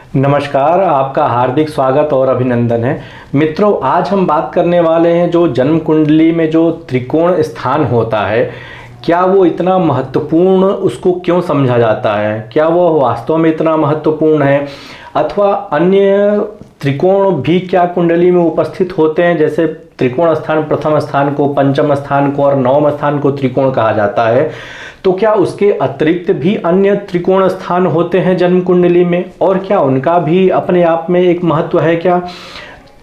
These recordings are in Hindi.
नमस्कार, आपका हार्दिक स्वागत और अभिनंदन है। मित्रों, आज हम बात करने वाले हैं जो जन्म कुंडली में जो त्रिकोण स्थान होता है, क्या वो इतना महत्वपूर्ण, उसको क्यों समझा जाता है, क्या वो वास्तव में इतना महत्वपूर्ण है, अथवा अन्य त्रिकोण भी क्या कुंडली में उपस्थित होते हैं। जैसे त्रिकोण स्थान, प्रथम स्थान को, पंचम स्थान को और नवम स्थान को त्रिकोण कहा जाता है, तो क्या उसके अतिरिक्त भी अन्य त्रिकोण स्थान होते हैं जन्म कुंडली में, और क्या उनका भी अपने आप में एक महत्व है क्या?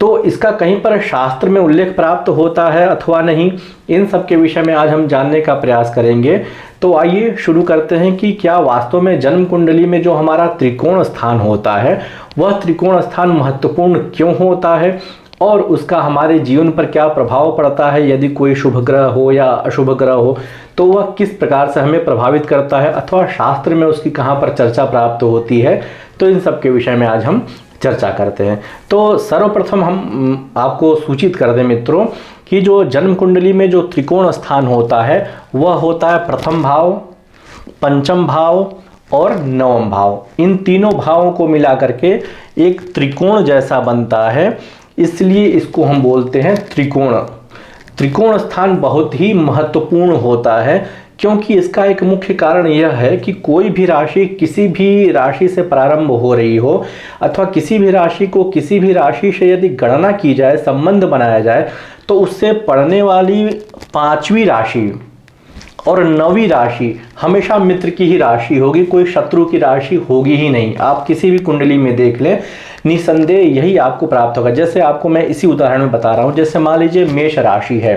तो इसका कहीं पर शास्त्र में उल्लेख प्राप्त होता है अथवा नहीं, इन सब के विषय में आज हम जानने का प्रयास करेंगे। तो आइए शुरू करते हैं कि क्या वास्तव में जन्म कुंडली में जो हमारा त्रिकोण स्थान होता है, वह त्रिकोण स्थान महत्वपूर्ण क्यों होता है और उसका हमारे जीवन पर क्या प्रभाव पड़ता है। यदि कोई शुभ ग्रह हो या अशुभ ग्रह हो तो वह किस प्रकार से हमें प्रभावित करता है, अथवा शास्त्र में उसकी कहाँ पर चर्चा प्राप्त होती है। तो इन सब के विषय में आज हम चर्चा करते हैं। तो सर्वप्रथम हम आपको सूचित कर दें मित्रों कि जो जन्म कुंडली में जो त्रिकोण स्थान होता है वह होता है प्रथम भाव, पंचम भाव और नवम भाव। इन तीनों भावों को मिला करके एक त्रिकोण जैसा बनता है, इसलिए इसको हम बोलते हैं त्रिकोण। त्रिकोण स्थान बहुत ही महत्वपूर्ण होता है, क्योंकि इसका एक मुख्य कारण यह है कि कोई भी राशि किसी भी राशि से प्रारंभ हो रही हो, अथवा किसी भी राशि को किसी भी राशि से यदि गणना की जाए, संबंध बनाया जाए, तो उससे पड़ने वाली पांचवी राशि और नवीं राशि हमेशा मित्र की ही राशि होगी, कोई शत्रु की राशि होगी ही नहीं। आप किसी भी कुंडली में देख लें, निसंदेह यही आपको प्राप्त होगा। जैसे आपको मैं इसी उदाहरण में बता रहा हूं, जैसे मान लीजिए मेष राशि है,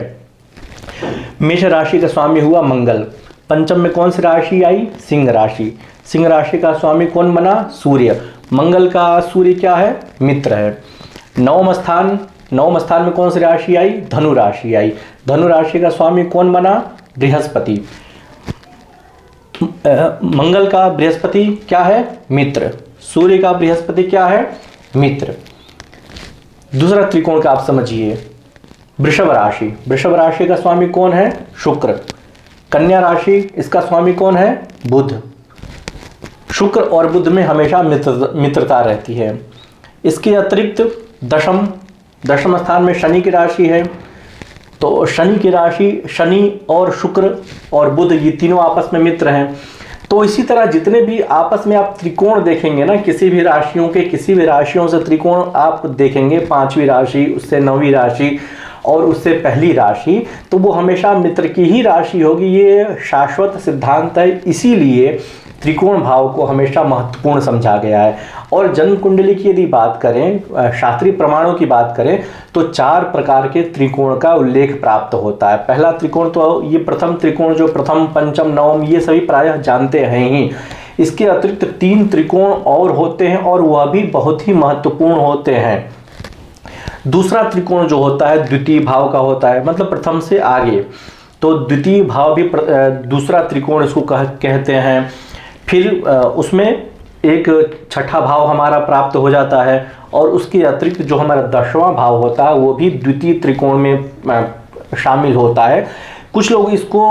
मेष राशि का स्वामी हुआ मंगल। पंचम में कौन सी राशि आई? सिंह राशि। सिंह राशि का स्वामी कौन बना? सूर्य। मंगल का सूर्य क्या है? मित्र है। नवम स्थान में कौन सी राशि आई? धनु राशि आई। धनु राशि का स्वामी कौन बना? बृहस्पति। मंगल का बृहस्पति क्या है? मित्र। सूर्य का बृहस्पति क्या है? मित्र। दूसरा त्रिकोण का आप समझिए, वृषभ राशि। वृषभ राशि का स्वामी कौन है? शुक्र। कन्या राशि, इसका स्वामी कौन है? बुध। शुक्र और बुध में हमेशा मित्रता रहती है। इसके अतिरिक्त दशम स्थान में शनि की राशि है, तो शनि की राशि, शनि और शुक्र और बुध ये तीनों आपस में मित्र हैं। तो इसी तरह जितने भी आपस में आप त्रिकोण देखेंगे ना, किसी भी राशियों से त्रिकोण आप देखेंगे, पांचवी राशि, उससे नौवीं राशि और उससे पहली राशि, तो वो हमेशा मित्र की ही राशि होगी। ये शाश्वत सिद्धांत है, इसीलिए त्रिकोण भाव को हमेशा महत्वपूर्ण समझा गया है। और जन्म कुंडली की यदि बात करें, शास्त्रीय प्रमाणों की बात करें, तो 4 प्रकार के त्रिकोण का उल्लेख प्राप्त होता है। पहला त्रिकोण तो ये प्रथम त्रिकोण, जो प्रथम, पंचम, नवम, ये सभी प्रायः जानते हैं ही। इसके अतिरिक्त 3 त्रिकोण और होते हैं और वह भी बहुत ही महत्वपूर्ण होते हैं। दूसरा त्रिकोण जो होता है द्वितीय भाव का होता है, मतलब प्रथम से आगे, तो द्वितीय भाव भी दूसरा त्रिकोण इसको कहते हैं। फिर उसमें एक छठा भाव हमारा प्राप्त हो जाता है, और उसके अतिरिक्त जो हमारा 10वां भाव होता है वो भी द्वितीय त्रिकोण में शामिल होता है। कुछ लोग इसको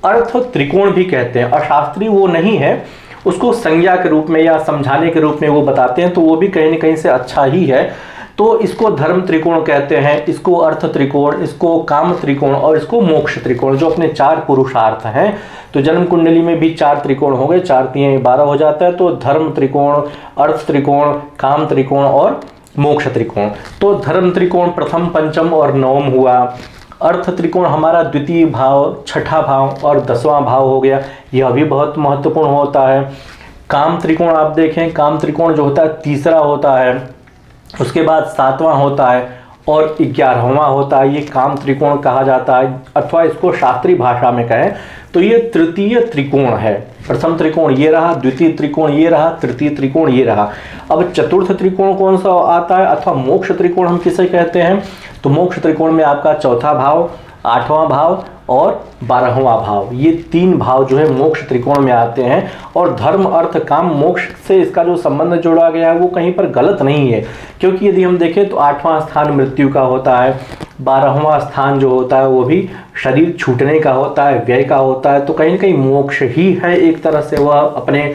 अर्थ त्रिकोण भी कहते हैं, अशास्त्रीय वो नहीं है, उसको संज्ञा के रूप में या समझाने के रूप में वो बताते हैं, तो वो भी कहीं न कहीं से अच्छा ही है। तो इसको धर्म त्रिकोण कहते हैं, इसको अर्थ त्रिकोण, इसको काम त्रिकोण और इसको मोक्ष त्रिकोण, जो अपने 4 पुरुषार्थ हैं। तो जन्म कुंडली में भी 4 त्रिकोण हो गए, 4 3 12 हो जाता है। तो धर्म त्रिकोण, अर्थ त्रिकोण, काम त्रिकोण और मोक्ष त्रिकोण। तो धर्म त्रिकोण प्रथम, पंचम और नवम हुआ। अर्थ त्रिकोण हमारा द्वितीय भाव, छठा भाव और 10वां भाव हो गया, यह भी बहुत महत्वपूर्ण होता है। काम त्रिकोण आप देखें, काम त्रिकोण जो होता है तीसरा होता है, उसके बाद 7वां होता है और 11वां होता है। ये काम त्रिकोण कहा जाता है, अथवा इसको शास्त्रीय भाषा में कहें तो ये तृतीय त्रिकोण है। प्रथम त्रिकोण ये रहा, द्वितीय त्रिकोण ये रहा, तृतीय त्रिकोण ये रहा। अब चतुर्थ त्रिकोण कौन सा आता है, अथवा मोक्ष त्रिकोण हम किसे कहते हैं? तो मोक्ष त्रिकोण में आपका चौथा भाव, 8वां भाव और 12वां भाव, ये 3 भाव जो है मोक्ष त्रिकोण में आते हैं। और धर्म, अर्थ, काम, मोक्ष से इसका जो संबंध जोड़ा गया है वो कहीं पर गलत नहीं है, क्योंकि यदि हम देखें तो 8वां स्थान मृत्यु का होता है, 12वां स्थान जो होता है वो भी शरीर छूटने का होता है, व्यय का होता है। तो कहीं ना कहीं मोक्ष ही है एक तरह से वह अपने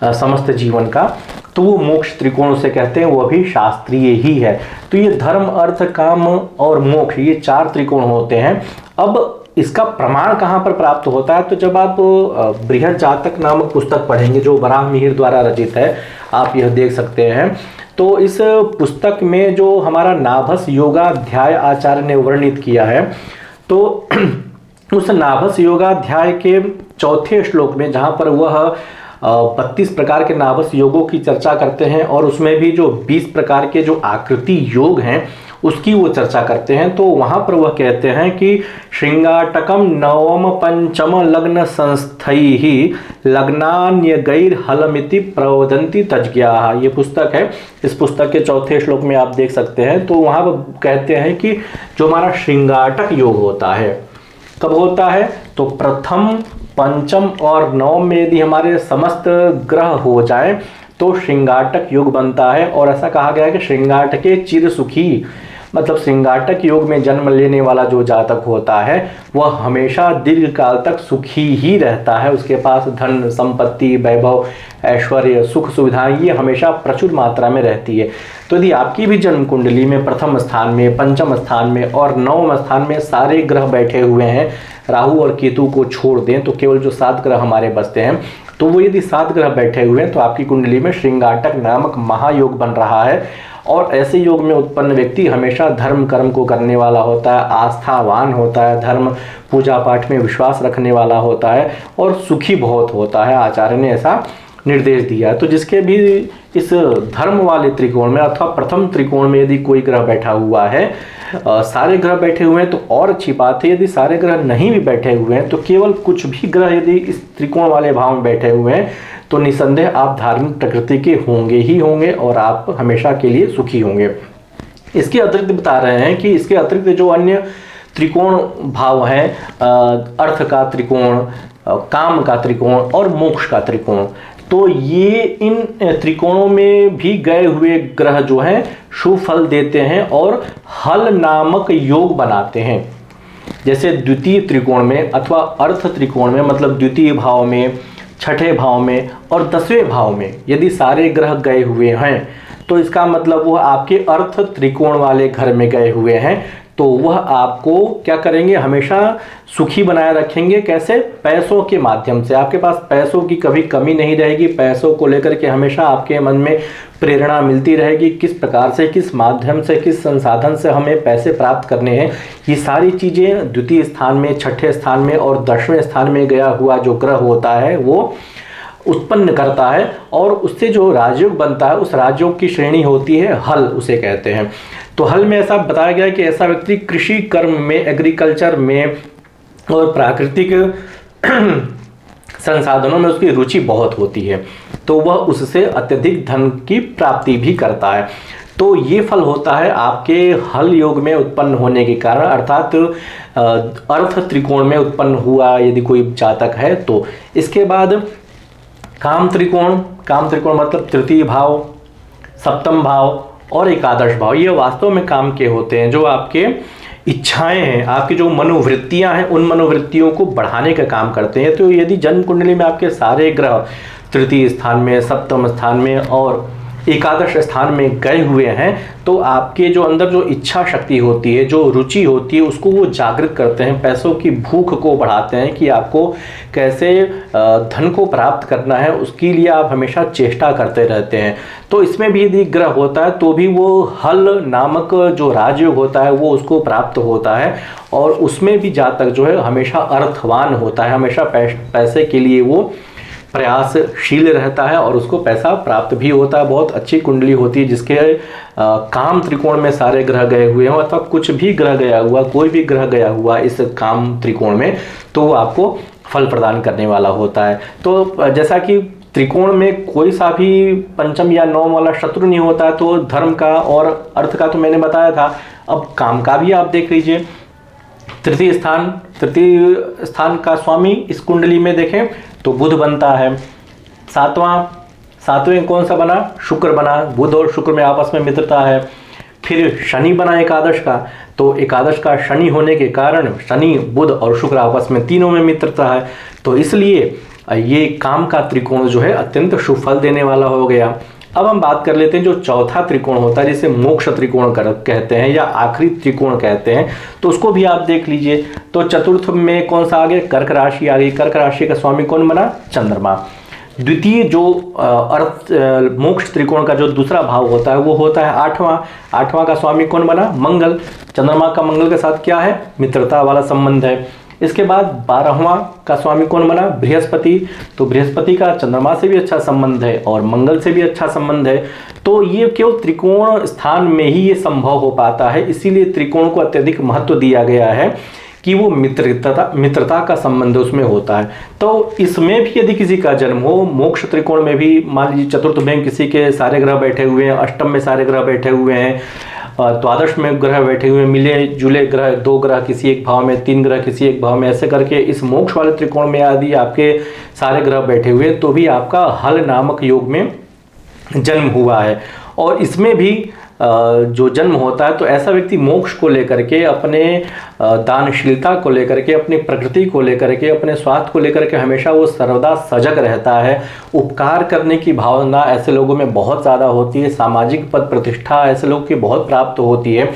समस्त जीवन का। तो वो मोक्ष त्रिकोण उसे कहते हैं, वो भी शास्त्रीय ही है। तो ये धर्म अर्थ काम और मोक्ष, ये 4 त्रिकोण होते हैं। अब इसका प्रमाण कहाँ पर प्राप्त होता है, तो जब आप बृहद जातक नामक पुस्तक पढ़ेंगे जो वराह मिहिर द्वारा रचित है, आप यह देख सकते हैं। तो इस पुस्तक में जो हमारा नाभस योगाध्याय आचार्य ने वर्णित किया है, तो उस नाभस योगाध्याय के 4थे श्लोक में जहाँ पर वह 32 प्रकार के नाभस योगों की चर्चा करते हैं और उसमें भी जो 20 प्रकार के जो आकृति योग हैं उसकी वो चर्चा करते हैं, तो वहाँ पर वह कहते हैं कि श्रृंगाटकम नवम पंचम लग्न संस्थैहि लग्नान्य गैर हलमिति प्रवदंती तज्ज्ञा। ये पुस्तक है, इस पुस्तक के 4थे श्लोक में आप देख सकते हैं। तो वहाँ पर कहते हैं कि जो हमारा श्रृंगाटक योग होता है कब होता है, तो प्रथम पंचम और नवम में यदि हमारे समस्त ग्रह हो जाएं तो श्रृंगाटक योग बनता है। और ऐसा कहा गया है कि श्रृंगाटके चिर सुखी, मतलब श्रृंगाटक योग में जन्म लेने वाला जो जातक होता है वह हमेशा दीर्घ काल तक सुखी ही रहता है। उसके पास धन संपत्ति वैभव ऐश्वर्य सुख सुविधाएं ये हमेशा प्रचुर मात्रा में रहती है। तो यदि आपकी भी जन्म कुंडली में प्रथम स्थान में, पंचम स्थान में और नवम स्थान में सारे ग्रह बैठे हुए हैं, राहु और केतु को छोड़ दें तो केवल जो 7 ग्रह हमारे बचते हैं, तो वो यदि 7 ग्रह बैठे हुए हैं तो आपकी कुंडली में श्रृंगाटक नामक महायोग बन रहा है। और ऐसे योग में उत्पन्न व्यक्ति हमेशा धर्म कर्म को करने वाला होता है, आस्थावान होता है, धर्म पूजा पाठ में विश्वास रखने वाला होता है और सुखी बहुत होता है। आचार्य ने ऐसा निर्देश दिया। तो जिसके भी इस धर्म वाले त्रिकोण में अथवा प्रथम त्रिकोण में यदि कोई ग्रह बैठा हुआ है, सारे ग्रह बैठे हुए हैं तो और अच्छी बात है। यदि सारे ग्रह नहीं भी बैठे हुए हैं तो केवल कुछ भी ग्रह यदि इस त्रिकोण वाले भाव में बैठे हुए हैं तो निसंदेह आप धार्मिक प्रकृति के होंगे ही होंगे और आप हमेशा के लिए सुखी होंगे। इसके अतिरिक्त बता रहे हैं कि इसके अतिरिक्त जो अन्य त्रिकोण भाव हैं, अर्थ का त्रिकोण, काम का त्रिकोण और मोक्ष का त्रिकोण, तो ये इन त्रिकोणों में भी गए हुए ग्रह जो हैं शुभ फल देते हैं और हल नामक योग बनाते हैं। जैसे द्वितीय त्रिकोण में अथवा अर्थ त्रिकोण में, मतलब द्वितीय भाव में, छठे भाव में और 10वें भाव में यदि सारे ग्रह गए हुए हैं तो इसका मतलब वो आपके अर्थ त्रिकोण वाले घर में गए हुए हैं, तो वह आपको क्या करेंगे, हमेशा सुखी बनाए रखेंगे। कैसे? पैसों के माध्यम से। आपके पास पैसों की कभी कमी नहीं रहेगी, पैसों को लेकर के हमेशा आपके मन में प्रेरणा मिलती रहेगी, किस प्रकार से, किस माध्यम से, किस संसाधन से हमें पैसे प्राप्त करने हैं। ये सारी चीज़ें द्वितीय स्थान में, छठे स्थान में और 10वें स्थान में गया हुआ जो ग्रह होता है वो उत्पन्न करता है और उससे जो राजयोग बनता है उस राजयोग की श्रेणी होती है हल, उसे कहते हैं। तो हल में ऐसा बताया गया है कि ऐसा व्यक्ति कृषि कर्म में, एग्रीकल्चर में और प्राकृतिक संसाधनों में उसकी रुचि बहुत होती है, तो वह उससे अत्यधिक धन की प्राप्ति भी करता है। तो ये फल होता है आपके हल योग में उत्पन्न होने के कारण, अर्थात अर्थ त्रिकोण में उत्पन्न हुआ यदि कोई जातक है तो। इसके बाद काम त्रिकोण, काम त्रिकोण मतलब तृतीय भाव, सप्तम भाव और एकादश भाव, ये वास्तव में काम के होते हैं। जो आपके इच्छाएं हैं, आपकी जो मनोवृत्तियां हैं, उन मनोवृत्तियों को बढ़ाने का काम करते हैं। तो यदि जन्म कुंडली में आपके सारे ग्रह तृतीय स्थान में, सप्तम स्थान में और एकादश स्थान में गए हुए हैं तो आपके जो अंदर जो इच्छा शक्ति होती है, जो रुचि होती है, उसको वो जागृत करते हैं, पैसों की भूख को बढ़ाते हैं कि आपको कैसे धन को प्राप्त करना है, उसके लिए आप हमेशा चेष्टा करते रहते हैं। तो इसमें भी यदि ग्रह होता है तो भी वो हल नामक जो राजयोग होता है वो उसको प्राप्त होता है और उसमें भी जातक जो है हमेशा अर्थवान होता है, हमेशा पैसे के लिए वो प्रयासशील रहता है और उसको पैसा प्राप्त भी होता है। बहुत अच्छी कुंडली होती है जिसके काम त्रिकोण में सारे ग्रह गए हुए हों अथवा कुछ भी ग्रह गया हुआ, कोई भी ग्रह गया हुआ इस काम त्रिकोण में, तो वो आपको फल प्रदान करने वाला होता है। तो जैसा कि त्रिकोण में कोई सा भी पंचम या नवम वाला शत्रु नहीं होता है, तो धर्म का और अर्थ का तो मैंने बताया था, अब काम का भी आप देख लीजिए। तृतीय स्थान का स्वामी इस कुंडली में देखें तो बुध बनता है। सातवें कौन सा बना? शुक्र बना। बुध और शुक्र में आपस में मित्रता है। फिर शनि बना एकादश का, तो एकादश का शनि होने के कारण शनि, बुध और शुक्र आपस में तीनों में मित्रता है। तो इसलिए ये काम का त्रिकोण जो है अत्यंत शुभ फल देने वाला हो गया। अब हम बात कर लेते हैं जो चौथा त्रिकोण होता है जिसे मोक्ष त्रिकोण कहते हैं या आखिरी त्रिकोण कहते हैं, तो उसको भी आप देख लीजिए। तो चतुर्थ में कौन सा आ गया, कर्क राशि आ गई। कर्क राशि का स्वामी कौन बना, चंद्रमा। द्वितीय जो अर्थ मोक्ष त्रिकोण का जो दूसरा भाव होता है वो होता है आठवां। आठवां का स्वामी कौन बना, मंगल। चंद्रमा का मंगल के साथ क्या है, मित्रता वाला संबंध है। इसके बाद 12वां का स्वामी कौन बना, बृहस्पति। तो बृहस्पति का चंद्रमा से भी अच्छा संबंध है और मंगल से भी अच्छा संबंध है। तो ये केवल त्रिकोण स्थान में ही ये संभव हो पाता है, इसीलिए त्रिकोण को अत्यधिक महत्व दिया गया है कि वो मित्रता का संबंध उसमें होता है। तो इसमें भी यदि किसी का जन्म हो, मोक्ष त्रिकोण में भी मान लीजिए चतुर्थ में किसी के सारे ग्रह बैठे हुए हैं, अष्टम में सारे ग्रह बैठे हुए हैं, द्वादश में ग्रह बैठे हुए, मिले जुले ग्रह, 2 ग्रह किसी एक भाव में, 3 ग्रह किसी एक भाव में, ऐसे करके इस मोक्ष वाले त्रिकोण में यदि आपके सारे ग्रह बैठे हुए तो भी आपका हल नामक योग में जन्म हुआ है। और इसमें भी जो जन्म होता है तो ऐसा व्यक्ति मोक्ष को लेकर के, अपने दानशीलता को लेकर के, अपनी प्रकृति को लेकर के, अपने स्वास्थ्य को लेकर के हमेशा वो सर्वदा सजग रहता है। उपकार करने की भावना ऐसे लोगों में बहुत ज़्यादा होती है। सामाजिक पद प्रतिष्ठा ऐसे लोग की बहुत प्राप्त होती है।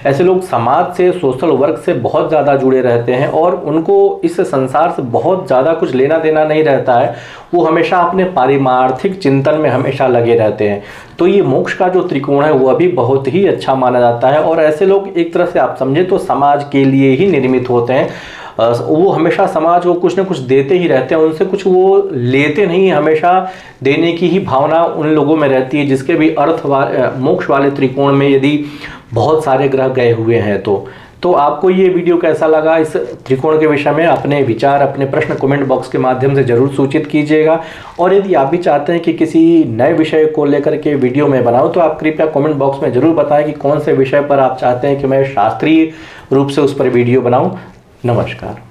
ऐसे लोग समाज से, सोशल वर्क से बहुत ज़्यादा जुड़े रहते हैं और उनको इस संसार से बहुत ज़्यादा कुछ लेना देना नहीं रहता है। वो हमेशा अपने पारिमार्थिक चिंतन में हमेशा लगे रहते हैं। तो ये मोक्ष का जो त्रिकोण है वो भी बहुत ही अच्छा माना जाता है। और ऐसे लोग एक तरह से आप समझे तो समाज के लिए ही निर्मित होते हैं। वो हमेशा समाज को कुछ ना कुछ देते ही रहते हैं, उनसे कुछ वो लेते नहीं, हमेशा देने की ही भावना उन लोगों में रहती है जिसके भी मोक्ष वाले त्रिकोण में यदि बहुत सारे ग्रह गए हुए हैं। तो आपको ये वीडियो कैसा लगा, इस त्रिकोण के विषय में अपने विचार, अपने प्रश्न कमेंट बॉक्स के माध्यम से जरूर सूचित कीजिएगा। और यदि आप भी चाहते हैं कि किसी नए विषय को लेकर के वीडियो में बनाऊं तो आप कृपया कमेंट बॉक्स में जरूर बताएं कि कौन से विषय पर आप चाहते हैं कि मैं शास्त्रीय रूप से उस पर वीडियो बनाऊं। नमस्कार।